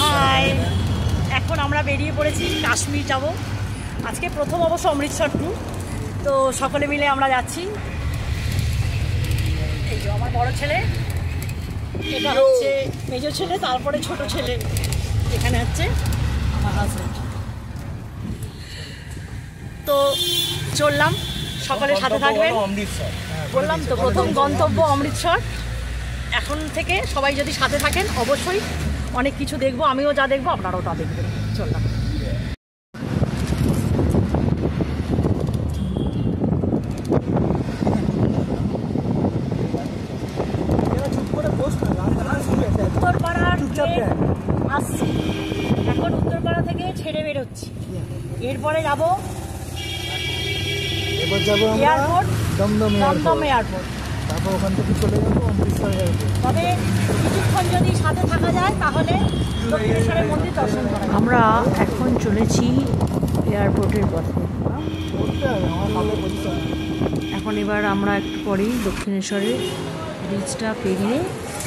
High, এখন আমরা বেরিয়ে পড়েছি কাশ্মীর যাব। আজকে প্রথম অবশ্য অমৃতসর ট্যুর, তো সকলে মিলে আমরা যাচ্ছি। এই যে আমার বড় ছেলে, এটা হচ্ছে মেজর ছেলে, তারপরে ছোট ছেলে, এখানে হচ্ছে আমার হাজব্যান্ড। তো চললাম, সকলে সাথে থাকবেন। বললাম তো প্রথম গন্তব্য অমৃতসর। এখন থেকে সবাই যদি সাথে থাকেন অবশ্যই অনেক কিছু দেখবো, আমিও যা দেখবো আপনারাও তা দেখবেন। চললাম। উত্তরপাড়ার আসছি, এখন উত্তরপাড়া থেকে ছেড়ে বেরোচ্ছি। এরপরে যাবো এয়ারপোর্ট, দমদম এয়ারপোর্ট। তারপর ওখান থেকে চলে যাবো অমৃতসর এয়ারপোর্ট। তবে কিছুক্ষণ যদি সাথে থাকা যায় তাহলে দক্ষিণেশ্বরের মন্দির দর্শন করা। আমরা এখন চলেছি এয়ারপোর্টের পথে। এখন এবার আমরা একটু পরেই দক্ষিণেশ্বরের ব্রিজটা পেরিয়ে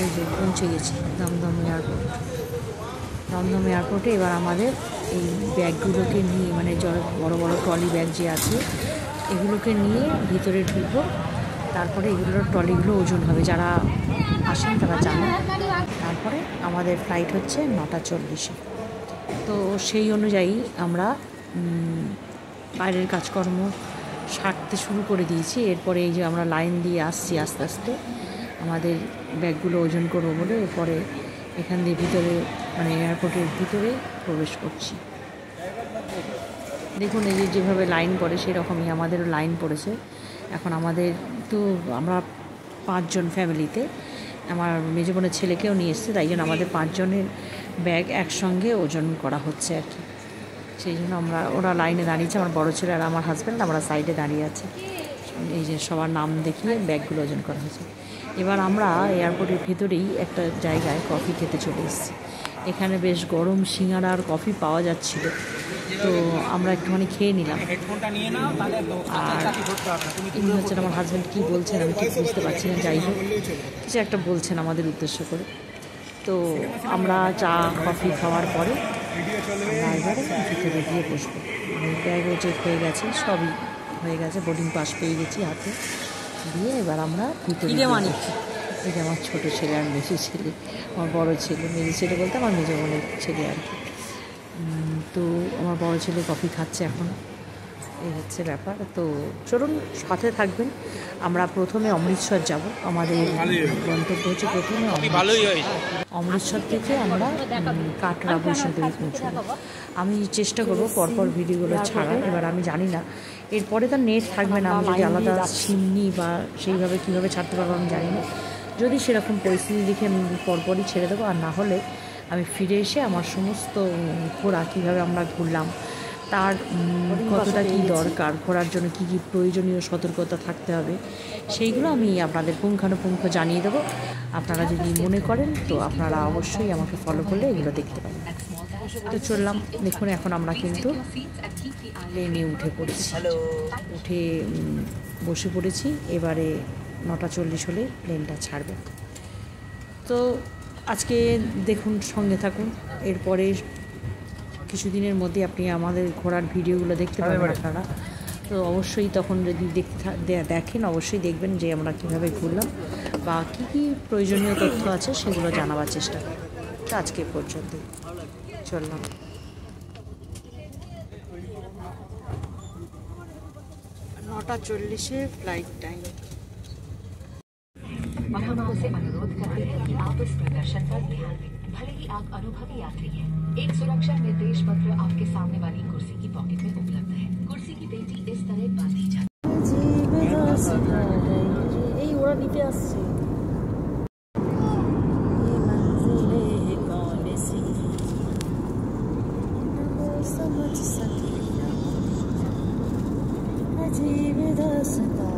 এই যে পৌঁছে গেছি দমদম এয়ারপোর্ট। দমদম এয়ারপোর্টে এবার আমাদের এই ব্যাগগুলোকে নিয়ে, মানে বড় বড় ট্রলি ব্যাগ যে আছে এগুলোকে নিয়ে ভিতরে ঢুকবো। তারপরে এগুলোর ট্রলিগুলো ওজন হবে, যারা আসেন তারা জানেন। তারপরে আমাদের ফ্লাইট হচ্ছে 9টা 40-এ। তো সেই অনুযায়ী আমরা বাইরের কাজকর্ম সারতে শুরু করে দিয়েছি। এরপরে এই যে আমরা লাইন দিয়ে আসছি, আস্তে আস্তে আমাদের ব্যাগগুলো ওজন করবো বলে এরপরে এখান দিয়ে ভিতরে, মানে এয়ারপোর্টের ভিতরে প্রবেশ করছি। দেখুন এই যে যেভাবে লাইন পড়ে সেরকমই আমাদেরও লাইন পড়েছে। এখন আমাদের তো আমরা 5 জন ফ্যামিলিতে, আমার মেজো বোনের ছেলেকেও নিয়ে এসছে, তাই জন্য আমাদের 5 জনের ব্যাগ একসঙ্গে ওজন করা হচ্ছে আর কি। সেই জন্য ওরা লাইনে দাঁড়িয়েছে, আমার বড় ছেলে আর আমার হাজব্যান্ড, আমরা সাইডে দাঁড়িয়ে আছি। এই যে সবার নাম দেখিয়ে ব্যাগগুলো ওজন করা হয়েছে। এবার আমরা এয়ারপোর্টের ভেতরেই একটা জায়গায় কফি খেতে চলে এসেছি। এখানে বেশ গরম সিঙ্গাড়া আর কফি পাওয়া যাচ্ছিল, তো আমরা একটুখানি খেয়ে নিলাম। আর ইনি হচ্ছেন আমার হাজব্যান্ড, কী বলছেন আমি ঠিক বুঝতে পারছি না, যাই হোক কিছু একটা বলছেন আমাদের উদ্দেশ্য করে। তো আমরা চা কফি খাওয়ার পরে আমরা এবারে ভিতরে গিয়ে বসবো। ব্যাগও চেক হয়ে গেছে, সবই হয়ে গেছে, বোর্ডিং পাস পেয়ে গেছি হাতে দিয়ে। এবার আমরা ভিতরে এই যে আমার ছোটো ছেলে আর মেজো ছেলে, আমার বড় ছেলে, মেজো ছেলে বলতে আমার মেজো বোনের ছেলে আর কি। তো আমার বড় ছেলে কফি খাচ্ছে এখন, এই হচ্ছে ব্যাপার। তো চলুন সাথে থাকবেন। আমরা প্রথমে অমৃতসর যাব, আমাদের গন্তব্য হচ্ছে প্রথমে অমৃতসর থেকে আমরা কাটরা বৈষ্ণোদেবী পৌঁছব। আমি চেষ্টা করবো পরপর ভিডিওগুলো ছাড়ার। এবার আমি জানি না এরপরে তার নেট থাকবে না, আমি যদি আলাদা সিম নিই বা সেইভাবে কীভাবে ছাড়তে পারবো আমি জানি না। যদি সেরকম পরিস্থিতি দেখে আমি পরপরই ছেড়ে দেবো, আর না হলে আমি ফিরে এসে আমার সমস্ত ঘোরা কীভাবে আমরা ঘুরলাম, তার কতটা কী দরকার, ঘোরার জন্য কী কী প্রয়োজনীয় সতর্কতা থাকতে হবে, সেইগুলো আমি আপনাদের পুঙ্খানুপুঙ্খ জানিয়ে দেবো। আপনারা যদি মনে করেন তো আপনারা অবশ্যই আমাকে ফলো করলে এগুলো দেখতে পাবেন। তো চললাম, দেখুন এখন আমরা কিন্তু প্লেনে উঠে পড়েছি, উঠে বসে পড়েছি। এবারে 9টা 40 হলে প্লেনটা ছাড়বে। তো আজকে দেখুন, সঙ্গে থাকুন। এরপরে কিছুদিনের মধ্যে আপনি আমাদের ঘোরার ভিডিওগুলো দেখতে পাবেন আপনারা। তো অবশ্যই তখন যদি দেখেন অবশ্যই দেখবেন যে আমরা কীভাবে ঘুরলাম বা কী কী প্রয়োজনীয় তথ্য আছে সেগুলো জানাবার চেষ্টা করি। তো আজকে পর্যন্ত চললাম। 9টা 40-এ फ्लाइट टाइम। हम आपसे अनुरोध करते हैं कि आप इस प्रदर्शन पर ध्यान दें। भले ही आप अनुभवी यात्री हैं, एक सुरक्षा निर्देश पत्र आपके सामने वाली कुर्सी की पॉकेट में उपलब्ध है। कुर्सी की पेटी इस तरह बांधी जाती है। समझ सके अजीब दास्तां